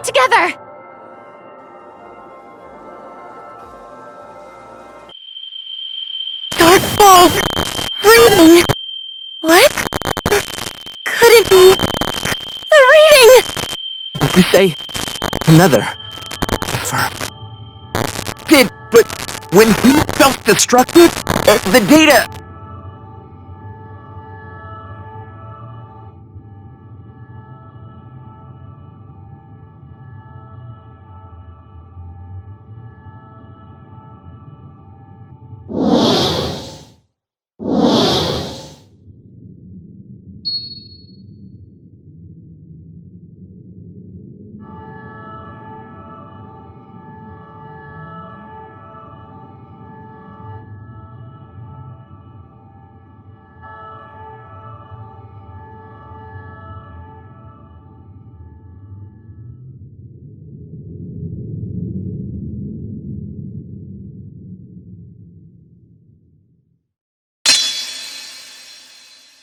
together! Dark bulb! Reading! What? Could it be... the reading? You say... another... confirm. But when he self-destructed, the data...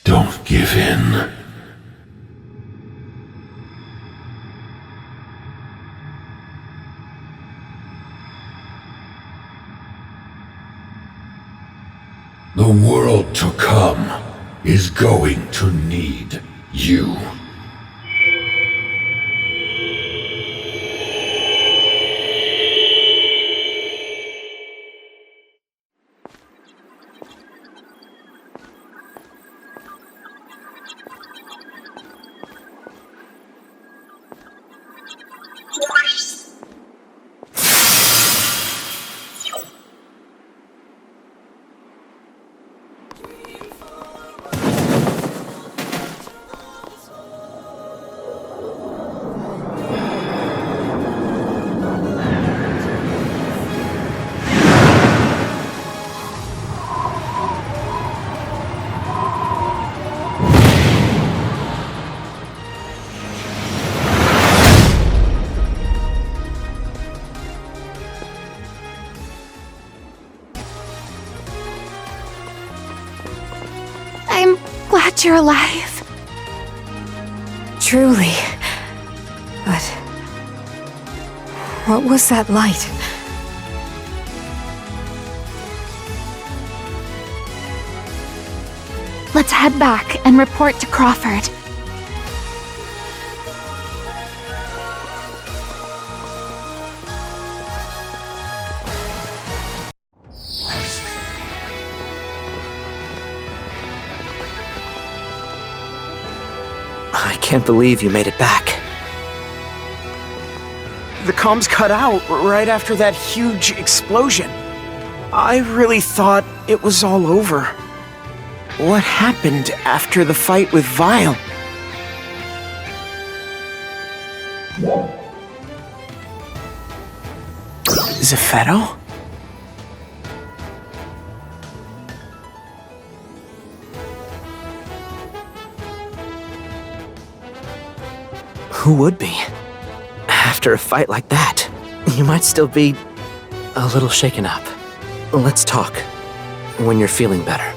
Don't give in. The world to come is going to need you. I'm glad you're alive. Truly. But... what was that light? Let's head back and report to Crawford. I can't believe you made it back. The comms cut out right after that huge explosion. I really thought it was all over. What happened after the fight with Vile? Zephetto? Who would be? After a fight like that, you might still be a little shaken up. Let's talk when you're feeling better.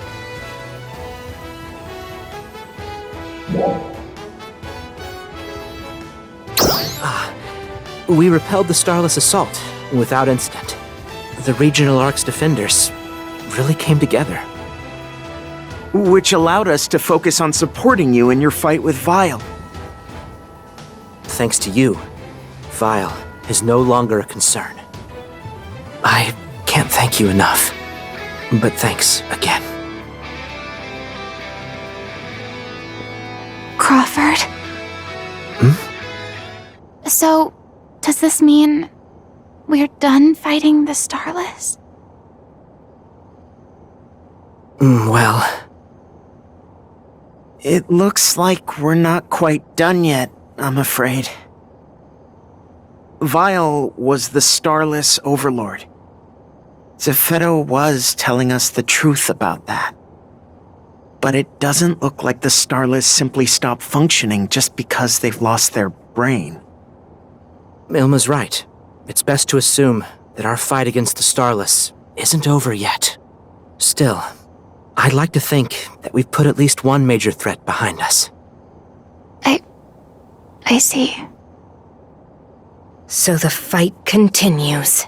We repelled the Starless assault without incident. The Regional Ark's defenders really came together. Which allowed us to focus on supporting you in your fight with Vile. Thanks to you, Vile is no longer a concern. I can't thank you enough, but thanks again. Crawford? So, does this mean we're done fighting the Starless? Well... It looks like we're not quite done yet, I'm afraid. Vile was the Starless Overlord. Zephetto was telling us the truth about that. But it doesn't look like the Starless simply stopped functioning just because they've lost their brain. Ilma's right. It's best to assume that our fight against the Starless isn't over yet. Still, I'd like to think that we've put at least one major threat behind us. I see. So the fight continues.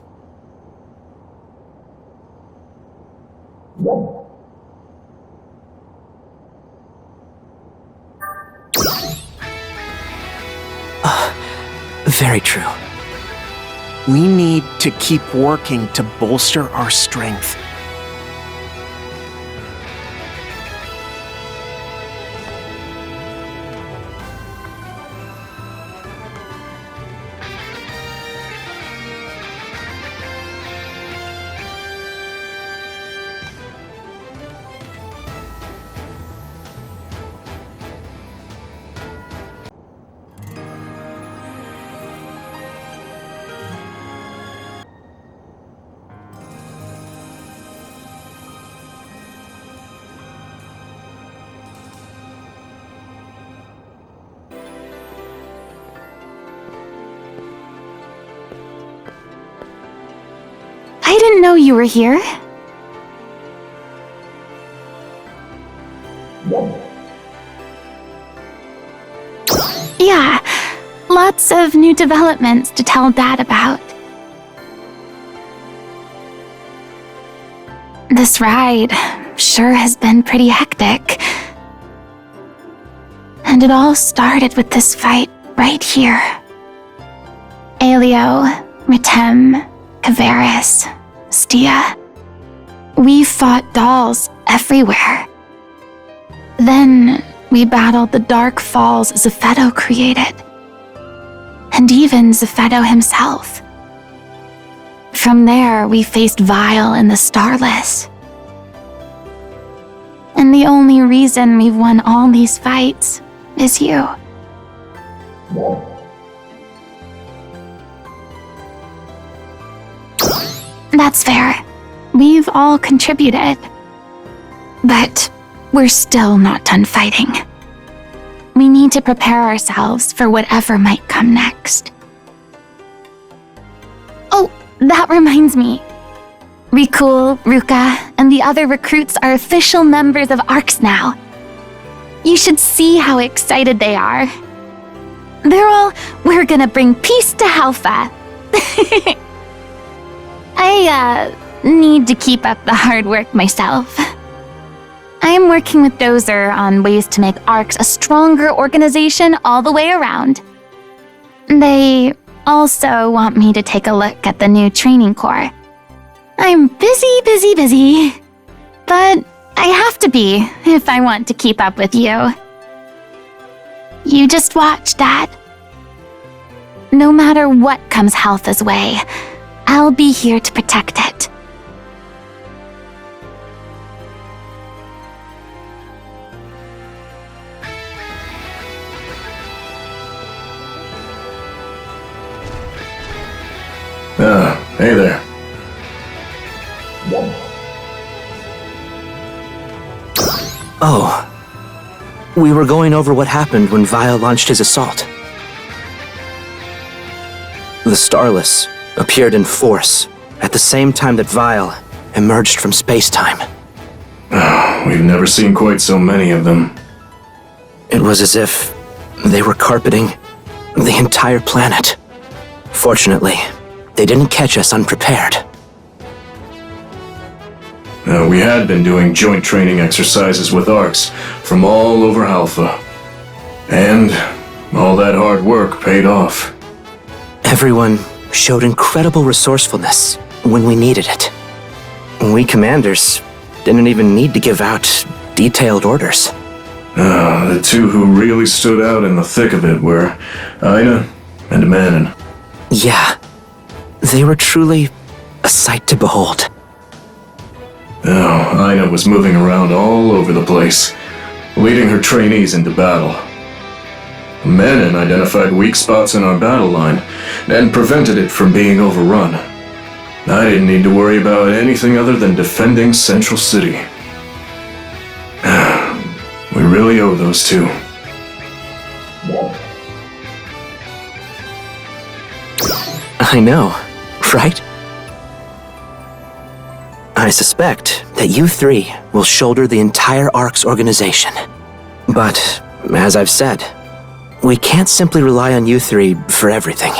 Very true. We need to keep working to bolster our strength. I didn't know you were here. Yeah, lots of new developments to tell Dad about. This ride sure has been pretty hectic. And it all started with this fight right here. Aelio, Ritem, Kavaris, Stia. We fought dolls everywhere. Then we battled the dark falls Zephedo created. And even Zephedo himself. From there, we faced Vile and the Starless. And the only reason we've won all these fights is you. That's fair. We've all contributed. But we're still not done fighting. We need to prepare ourselves for whatever might come next. Oh, that reminds me. Rikul, Ruka, and the other recruits are official members of ARCS now. You should see how excited they are. They're all, we're gonna bring peace to Halpha. I need to keep up the hard work myself. I'm working with Dozer on ways to make ARCS a stronger organization all the way around. They also want me to take a look at the new training core. I'm busy. But I have to be if I want to keep up with you. You just watch, Dad. No matter what comes Halpha's way, I'll be here to protect it. Hey there. Oh. We were going over what happened when Vile launched his assault. The Starless appeared in force at the same time that Vile emerged from space-time. We've never seen quite so many of them. It was as if they were carpeting the entire planet. Fortunately, they didn't catch us unprepared. We had been doing joint training exercises with ARCs from all over Halpha. And all that hard work paid off. Everyone showed incredible resourcefulness when we needed it. We commanders didn't even need to give out detailed orders. The two who really stood out in the thick of it were Aina and Manon. Yeah, they were truly a sight to behold. Aina was moving around all over the place, leading her trainees into battle. Manon identified weak spots in our battle line and prevented it from being overrun. I didn't need to worry about anything other than defending Central City. We really owe those two. I know, right? I suspect that you three will shoulder the entire ARCS organization. But, as I've said, we can't simply rely on you three for everything.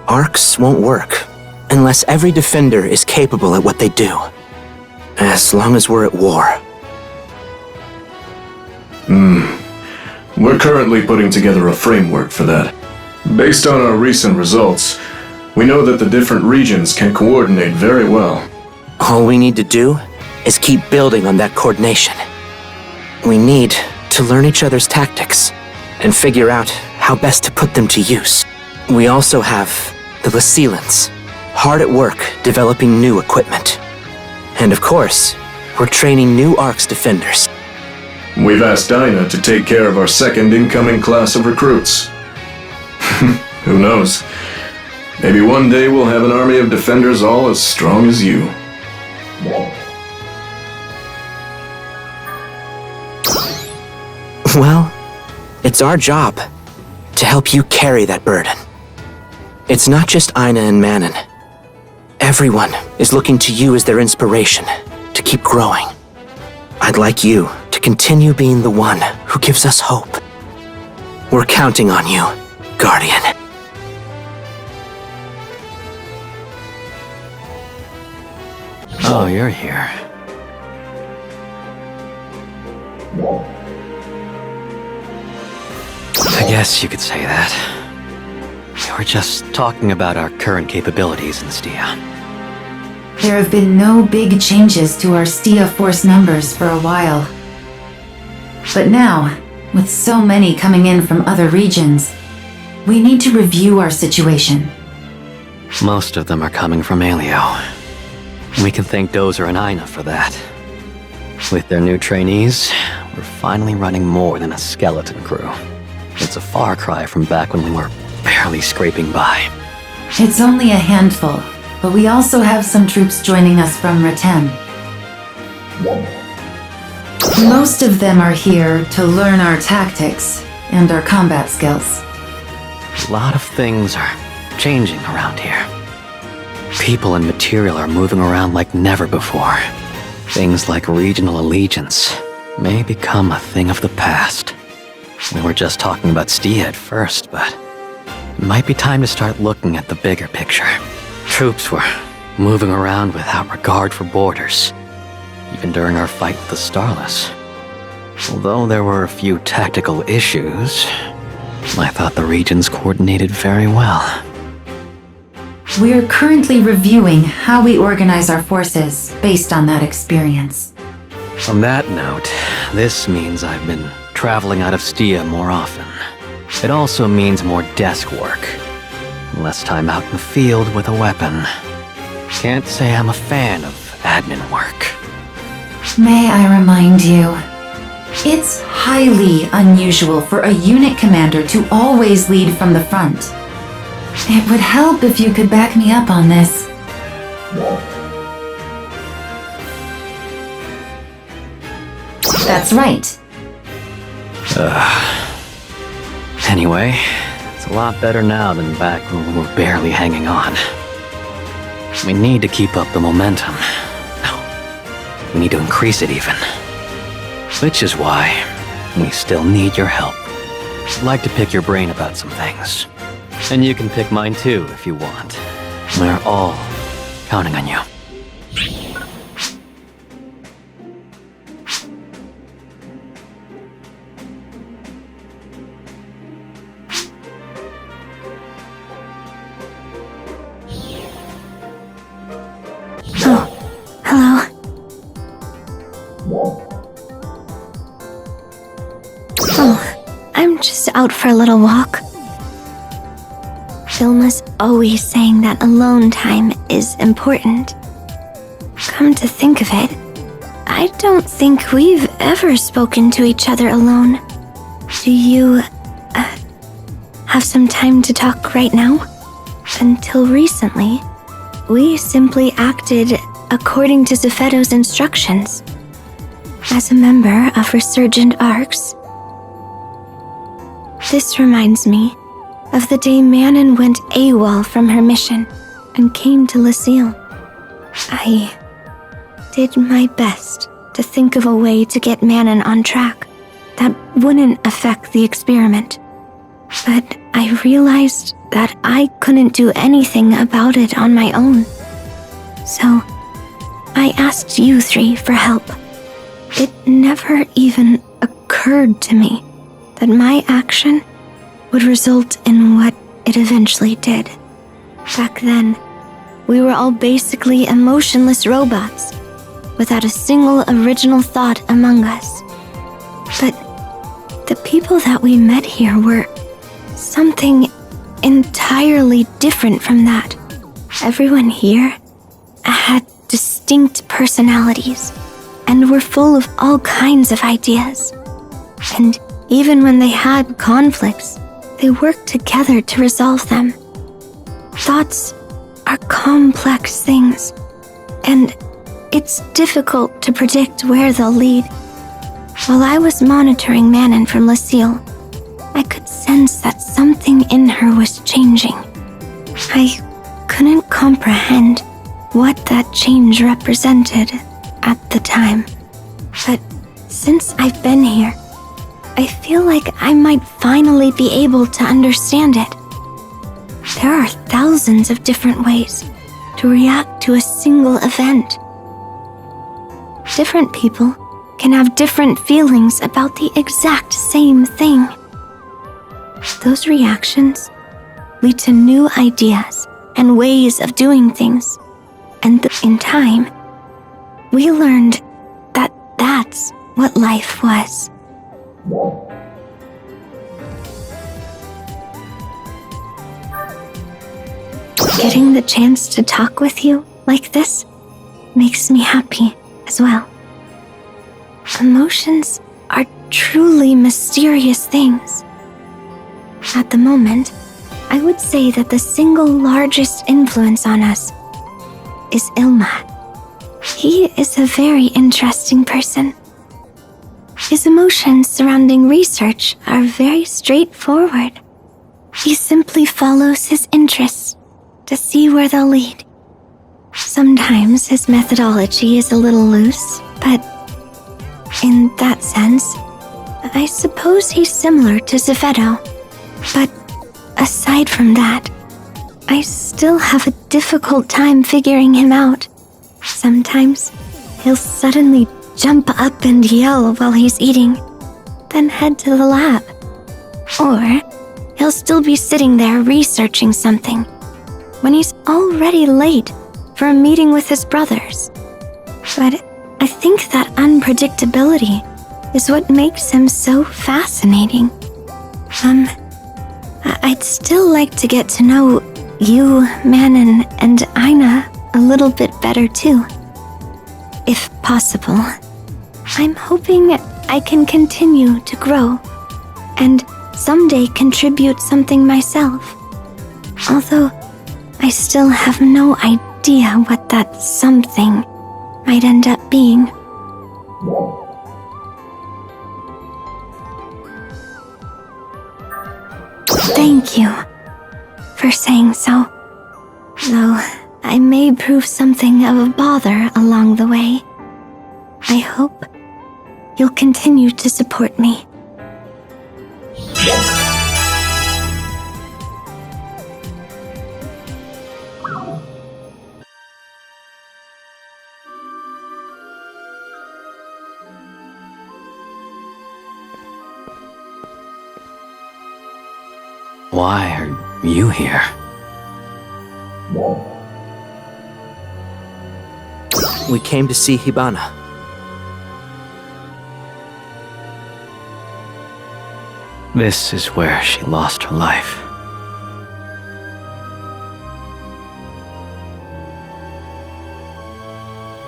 Arcs won't work unless every defender is capable at what they do. As long as we're at war. We're currently putting together a framework for that. Based on our recent results, we know that the different regions can coordinate very well. All we need to do is keep building on that coordination. We need to learn each other's tactics and figure out how best to put them to use. We also have the Lacelans, hard at work developing new equipment. And of course, we're training new Arcs defenders. We've asked Dinah to take care of our second incoming class of recruits. Who knows? Maybe one day we'll have an army of defenders all as strong as you. Well, it's our job to help you carry that burden. It's not just Ina and Manon. Everyone is looking to you as their inspiration to keep growing. I'd like you to continue being the one who gives us hope. We're counting on you, Guardian. Oh, you're here. I guess you could say that. We were just talking about our current capabilities in Stia. There have been no big changes to our Stia force numbers for a while. But now, with so many coming in from other regions, we need to review our situation. Most of them are coming from Alio. We can thank Dozer and Ina for that. With their new trainees, we're finally running more than a skeleton crew. It's a far cry from back when we were barely scraping by. It's only a handful, but we also have some troops joining us from Ratem. Most of them are here to learn our tactics and our combat skills. A lot of things are changing around here. People and material are moving around like never before. Things like regional allegiance may become a thing of the past. We were just talking about Stia at first, but it might be time to start looking at the bigger picture. Troops were moving around without regard for borders, even during our fight with the Starless. Although there were a few tactical issues, I thought the regions coordinated very well. We're currently reviewing how we organize our forces based on that experience. On that note, this means I've been traveling out of Stia more often. It also means more desk work, less time out in the field with a weapon. Can't say I'm a fan of admin work. May I remind you, it's highly unusual for a unit commander to always lead from the front. It would help if you could back me up on this. That's right. Anyway, it's a lot better now than back when we were barely hanging on. We need to keep up the momentum. No, we need to increase it even. Which is why we still need your help. I'd like to pick your brain about some things. And you can pick mine too if you want. We're all counting on you. Hello. Oh, I'm just out for a little walk. Vilma's always saying that alone time is important. Come to think of it, I don't think we've ever spoken to each other alone. Do you, have some time to talk right now? Until recently, we simply acted according to Zephedo's instructions. As a member of Resurgent Arcs, this reminds me of the day Manon went AWOL from her mission and came to Lucille. I did my best to think of a way to get Manon on track that wouldn't affect the experiment. But I realized that I couldn't do anything about it on my own. So, I asked you three for help. It never even occurred to me that my action would result in what it eventually did. Back then, we were all basically emotionless robots, without a single original thought among us. But the people that we met here were something entirely different from that. Everyone here had distinct personalities and were full of all kinds of ideas. And even when they had conflicts, they worked together to resolve them. Thoughts are complex things, and it's difficult to predict where they'll lead. While I was monitoring Manon from Lucille, I could sense that something in her was changing. I couldn't comprehend what that change represented at the time. But since I've been here, I feel like I might finally be able to understand it. There are thousands of different ways to react to a single event. Different people can have different feelings about the exact same thing. Those reactions lead to new ideas and ways of doing things. And in time, we learned that that's what life was. Getting the chance to talk with you like this makes me happy as well. Emotions are truly mysterious things. At the moment, I would say that the single largest influence on us is Ilma. He is a very interesting person. His emotions surrounding research are very straightforward. He simply follows his interests to see where they'll lead. Sometimes his methodology is a little loose, but in that sense, I suppose he's similar to Zephedo. But aside from that, I still have a difficult time figuring him out. Sometimes he'll suddenly jump up and yell while he's eating, then head to the lab. Or he'll still be sitting there researching something when he's already late for a meeting with his brothers. But I think that unpredictability is what makes him so fascinating. I'd still like to get to know you, Manon, and Aina a little bit better too. If possible. I'm hoping I can continue to grow and someday contribute something myself. Although I still have no idea what that something might end up being. Thank you for saying so. Though I may prove something of a bother along the way, I hope you'll continue to support me. Why are you here? We came to see Hibana. This is where she lost her life.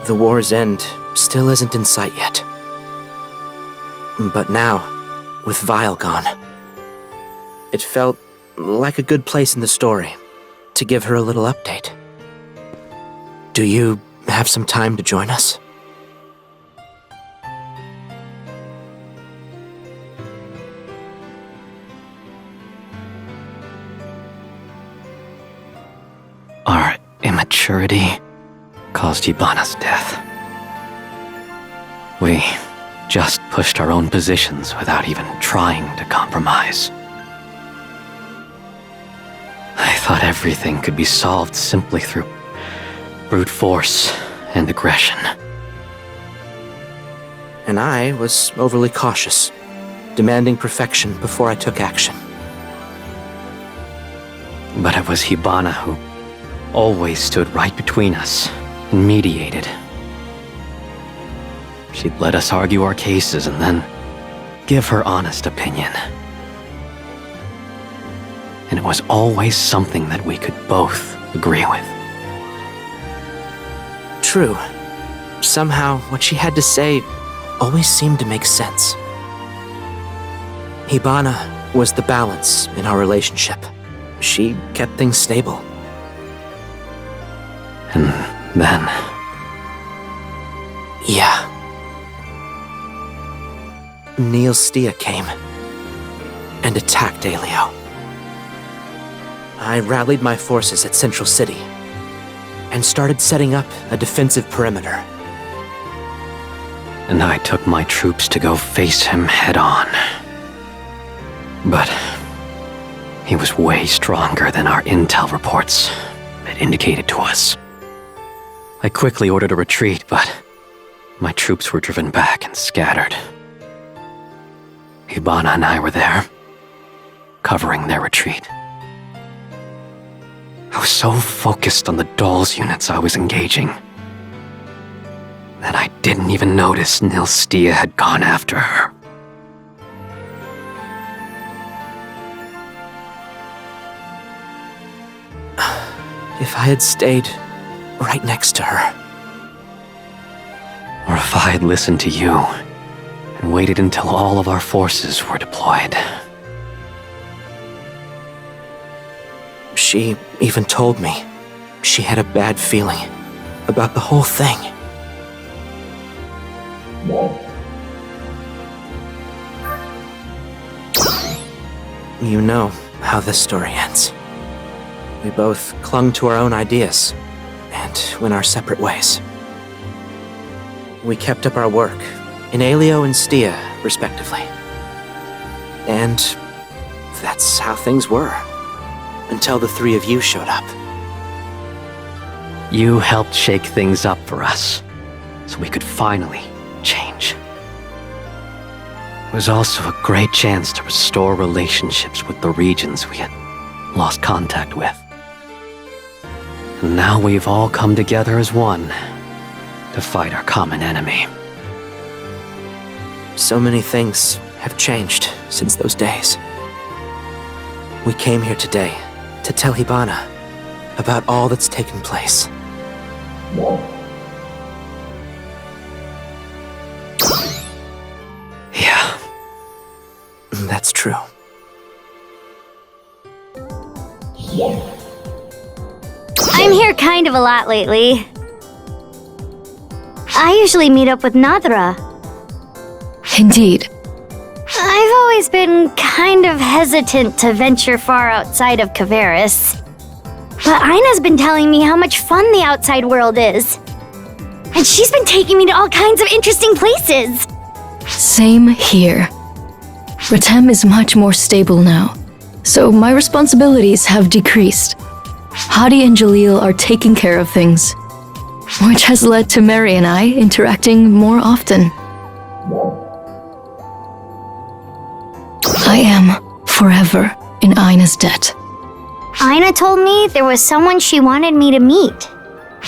The war's end still isn't in sight yet. But now, with Vile gone, it felt like a good place in the story to give her a little update. Do you have some time to join us? Our immaturity caused Hibana's death. We just pushed our own positions without even trying to compromise. I thought everything could be solved simply through brute force and aggression. And I was overly cautious, demanding perfection before I took action. But it was Hibana who always stood right between us and mediated. She'd let us argue our cases and then give her honest opinion. And it was always something that we could both agree with. True. Somehow, what she had to say always seemed to make sense. Hibana was the balance in our relationship. She kept things stable. And then... Yeah. Stia came and attacked Aelio. I rallied my forces at Central City and started setting up a defensive perimeter. And I took my troops to go face him head on. But he was way stronger than our intel reports had indicated to us. I quickly ordered a retreat, but my troops were driven back and scattered. Hibana and I were there, covering their retreat. I was so focused on the dolls units I was engaging that I didn't even notice Stia had gone after her. If I had stayed right next to her. Or if I had listened to you and waited until all of our forces were deployed. She even told me she had a bad feeling about the whole thing. You know how this story ends. We both clung to our own ideas and went our separate ways. We kept up our work in Aelio and Stia, respectively. And that's how things were, until the three of you showed up. You helped shake things up for us, so we could finally change. It was also a great chance to restore relationships with the regions we had lost contact with. And now we've all come together as one to fight our common enemy. So many things have changed since those days. We came here today to tell Hibana about all that's taken place. Yeah. That's true. I'm here kind of a lot lately. I usually meet up with Nadra. Indeed. I've always been kind of hesitant to venture far outside of Kavaris. But Aina's been telling me how much fun the outside world is. And she's been taking me to all kinds of interesting places. Same here. Ratem is much more stable now, so my responsibilities have decreased. Hadi and Jalil are taking care of things, which has led to Mary and I interacting more often. I am forever in Aina's debt. Aina told me there was someone she wanted me to meet.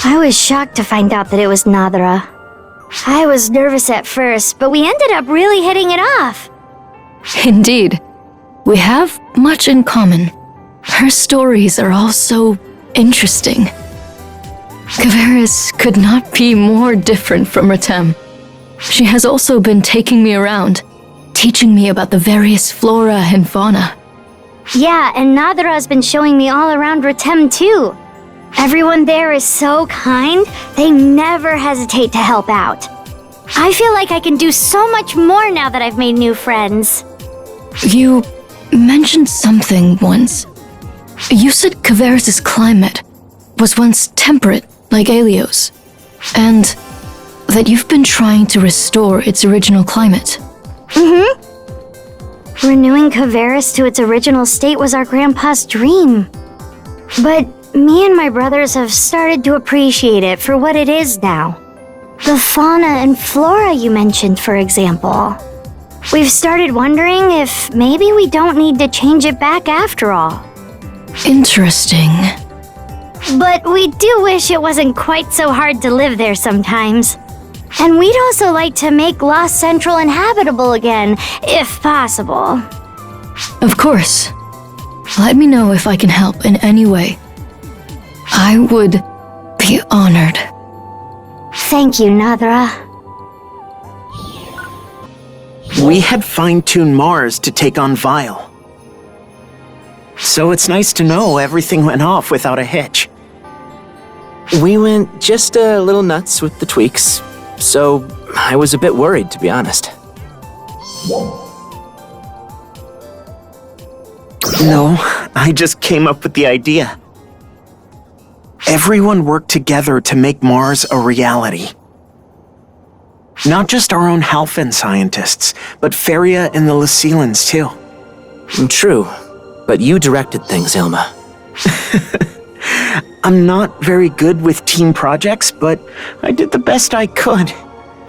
I was shocked to find out that it was Nadra. I was nervous at first, but we ended up really hitting it off. Indeed. We have much in common. Her stories are all so interesting. Kavaris could not be more different from Ratem. She has also been taking me around, teaching me about the various flora and fauna. Yeah, and Nadra has been showing me all around Ratem too. Everyone there is so kind, they never hesitate to help out. I feel like I can do so much more now that I've made new friends. You mentioned something once. You said Kavaris' climate was once temperate like Aelio's, and that you've been trying to restore its original climate. Renewing Kavaris to its original state was our grandpa's dream. But me and my brothers have started to appreciate it for what it is now. The fauna and flora you mentioned, for example. We've started wondering if maybe we don't need to change it back after all. Interesting. But we do wish it wasn't quite so hard to live there sometimes. And we'd also like to make Lost Central inhabitable again, if possible. Of course. Let me know if I can help in any way. I would be honored. Thank you, Nadra. We had fine-tuned Mars to take on Vile. So it's nice to know everything went off without a hitch. We went just a little nuts with the tweaks, so I was a bit worried, to be honest. No, I just came up with the idea. Everyone worked together to make Mars a reality. Not just our own Halfin scientists, but Feria and the Lycelans too. True, but you directed things, Ilma. I'm not very good with team projects, but I did the best I could.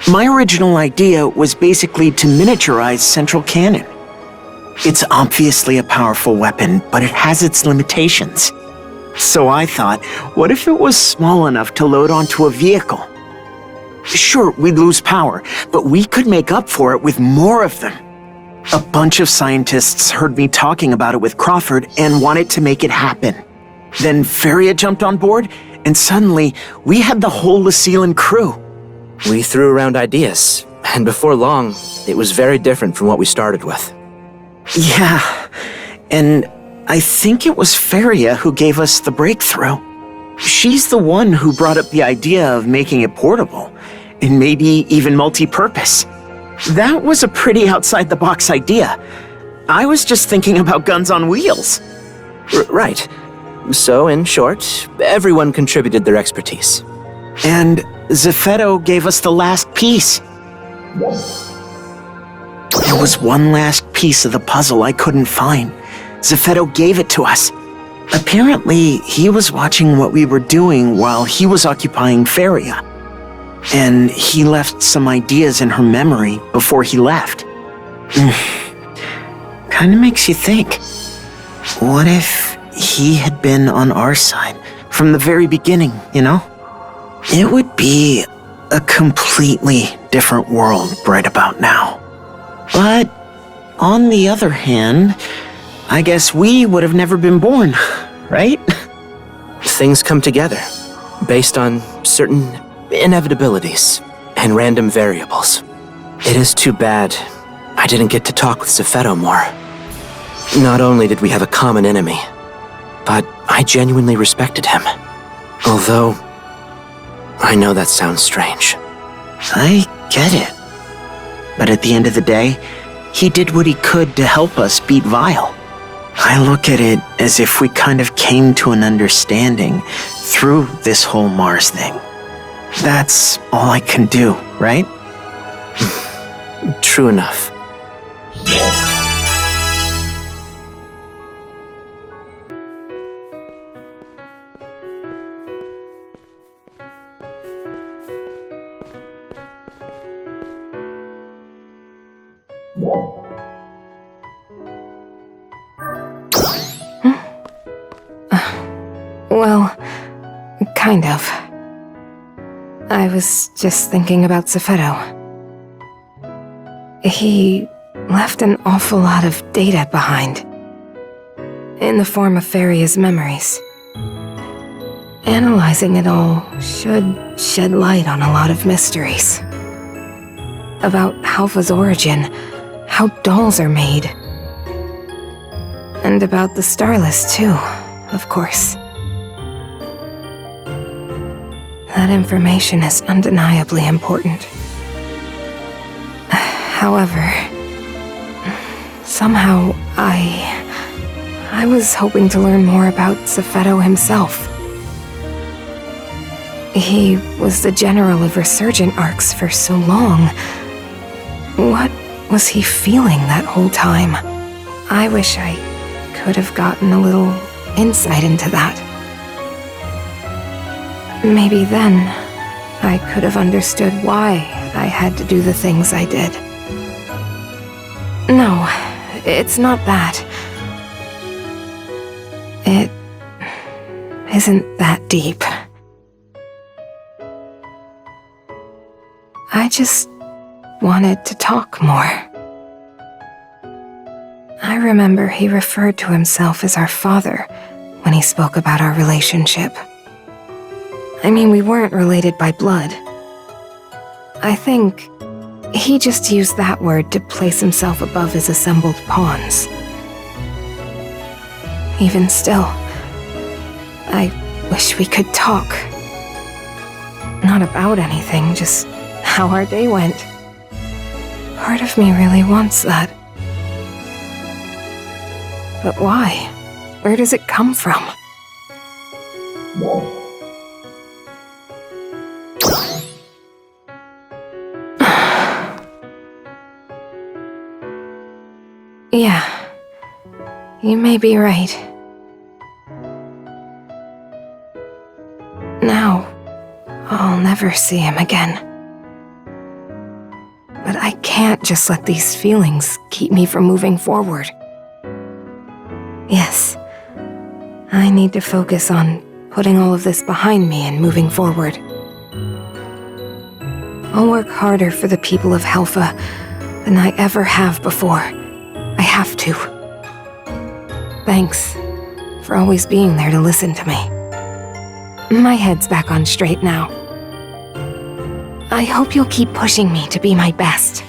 My original idea was basically to miniaturize Central Cannon. It's obviously a powerful weapon, but it has its limitations. So I thought, what if it was small enough to load onto a vehicle? Sure, we'd lose power, but we could make up for it with more of them. A bunch of scientists heard me talking about it with Crawford and wanted to make it happen. Then Feria jumped on board, and suddenly we had the whole Lycelan crew. We threw around ideas, and before long, it was very different from what we started with. Yeah, and I think it was Feria who gave us the breakthrough. She's the one who brought up the idea of making it portable, and maybe even multi-purpose. That was a pretty outside-the-box idea. I was just thinking about guns on wheels. Right. So, in short, everyone contributed their expertise. And Zeffetto gave us the last piece. There was one last piece of the puzzle I couldn't find. Zeffetto gave it to us. Apparently, he was watching what we were doing while he was occupying Feria. And he left some ideas in her memory before he left. Kinda makes you think. What if he had been on our side from the very beginning, you know? It would be a completely different world right about now. But on the other hand, I guess we would have never been born, right? Things come together, based on certain inevitabilities and random variables. It is too bad I didn't get to talk with Zeffetto more. Not only did we have a common enemy, but I genuinely respected him. Although, I know that sounds strange. I get it. But at the end of the day, he did what he could to help us beat Vile. I look at it as if we kind of came to an understanding through this whole Mars thing. That's all I can do, right? True enough. Well, kind of. I was just thinking about Zeffetto. He left an awful lot of data behind. In the form of Feria's memories. Analyzing it all should shed light on a lot of mysteries. About Halfa's origin, how dolls are made. And about the Starless too, of course. That information is undeniably important. However, somehow I was hoping to learn more about Zeffetto himself. He was the general of Resurgent Arcs for so long. What was he feeling that whole time? I wish I could have gotten a little insight into that. maybe then I could have understood why I had to do the things I did. No, it's not that. It isn't that deep. I just wanted to talk more. I remember he referred to himself as our father when he spoke about our relationship. I mean, we weren't related by blood. I think he just used that word to place himself above his assembled pawns. Even still, I wish we could talk. Not about anything, just how our day went. Part of me really wants that. But why? Where does it come from? Yeah, you may be right. Now, I'll never see him again. But I can't just let these feelings keep me from moving forward. Yes, I need to focus on putting all of this behind me and moving forward. I'll work harder for the people of Helfa than I ever have before. I have to. Thanks for always being there to listen to me. My head's back on straight now. I hope you'll keep pushing me to be my best.